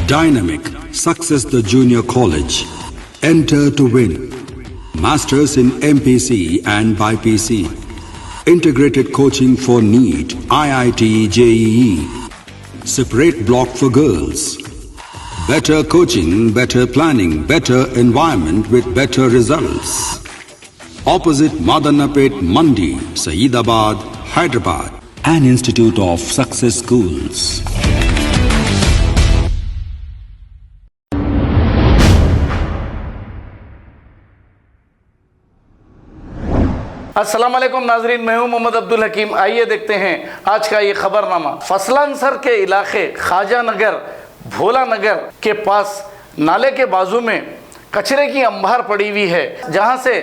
Dynamic Success the Junior College. Enter to win. Masters in MPC and BPC. Integrated coaching for NEET, IIT, JEE. Separate block for girls. Better coaching, better planning, better environment with better results. Opposite Madanapet Mandi, Saeedabad, Hyderabad. An Institute of Success Schools. अस्सलाम वालेकुम नाजरीन, मैं हूं मोहम्मद अब्दुल हकीम। आइए देखते हैं आज का ये खबरनामा। फसलांसर के इलाके ख्वाजा नगर, भोला नगर के पास नाले के बाजू में कचरे की अंबार पड़ी हुई है, जहां से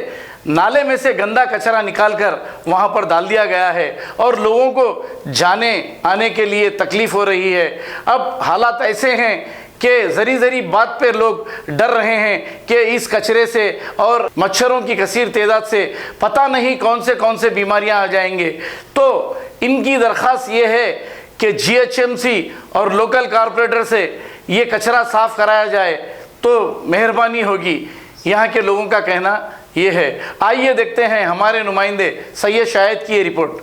नाले में से गंदा कचरा निकालकर वहां पर डाल दिया गया है और लोगों को जाने आने के लिए तकलीफ़ हो रही है। अब हालात ऐसे हैं कि ज़री बात पे लोग डर रहे हैं कि इस कचरे से और मच्छरों की कसीर तादाद से पता नहीं कौन से बीमारियां आ जाएंगे। तो इनकी दरख्वास्त ये है कि GHMC और लोकल कारपोरेटर से ये कचरा साफ़ कराया जाए तो मेहरबानी होगी। यहाँ के लोगों का कहना ये है। आइए देखते हैं हमारे नुमाइंदे सैयद शाहिद की ये रिपोर्ट।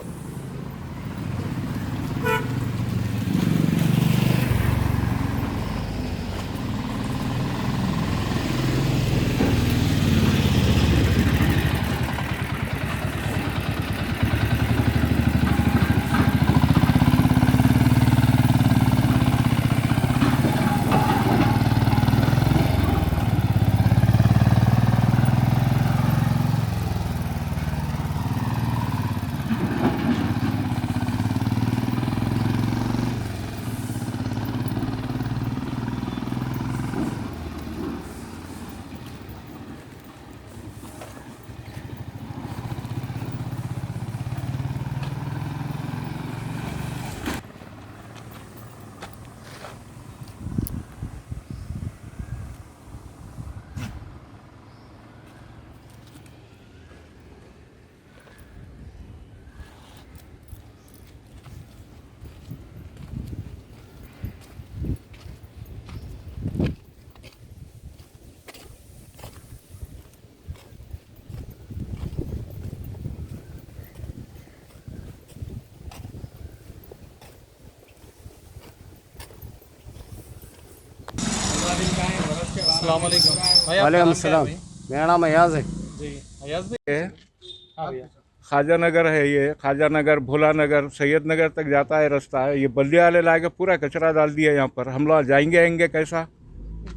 वालेकुम सलाम। मेरा नाम अयाज है जी। अयाज भाई, ख्वाजा नगर है ये। ख्वाजा नगर, भोला नगर, सैयद नगर तक जाता है रास्ता है। ये बल्दिया वाले ला के पूरा कचरा डाल दिया यहाँ पर। हम लोग जाएंगे आएंगे कैसा?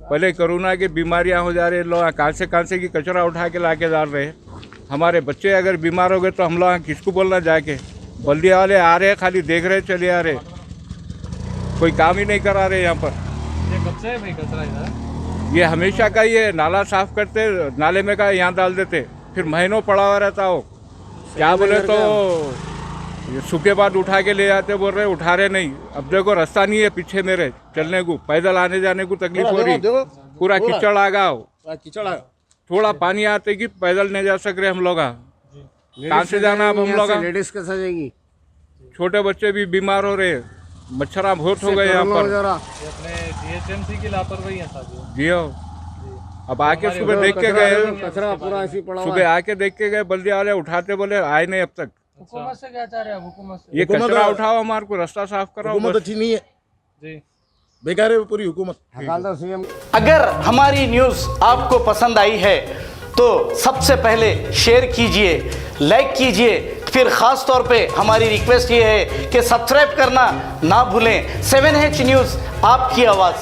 पहले कोरोना की बीमारियाँ हो जा रही है, लोग कहाँ से की कचरा उठा के ला के डाल रहे हैं। हमारे बच्चे अगर बीमार हो गए तो हम लोग किसको बोलना जाके? बल्दिया वाले आ रहे खाली देख रहे चले आ रहे, कोई काम ही नहीं करा रहे यहाँ पर। ये कब से है भाई कचरा इधर? ये हमेशा का ये नाला साफ करते, नाले में का यहाँ डाल देते, फिर महीनों पड़ा हुआ रहता हो। क्या बोले तो ये सूखे बाद उठा के ले जाते, बोल रहे उठा रहे नहीं। अब देखो रास्ता नहीं है पीछे मेरे चलने को, पैदल आने जाने को तकलीफ हो रही। पूरा कीचड़ आ गया, थोड़ा पानी आते कि पैदल नहीं जा सक रहे हम लोग। कहाँ से जाना अब हम लोग? लेडीज कैसे जाएंगी? छोटे बच्चे भी बीमार हो रहे, मच्छरा बहुत हो गए यहाँ पर। अपने GHMC की लापरवाही है साहब। जी हो। अब आके सुबह देख के गए, कचरा पूरा ऐसे पड़ा हुआ है। सुबह आके देख के गए, बल्दिया वाले उठाते, बोले आए नहीं अब तक। हुकूमत से क्या चाह रहे हैं? हुकूमत से ये कचरा उठाओ, हमारे को रास्ता साफ कराओ। हुकूमत अच्छी नहीं है जी, बेकार है पूरी हुकूमत। अगर हमारी न्यूज़ आपको पसंद आई है तो सबसे पहले शेयर कीजिए, लाइक कीजिए, फिर ख़ास तौर पे हमारी रिक्वेस्ट ये है कि सब्सक्राइब करना ना भूलें। 7H न्यूज़, आपकी आवाज़।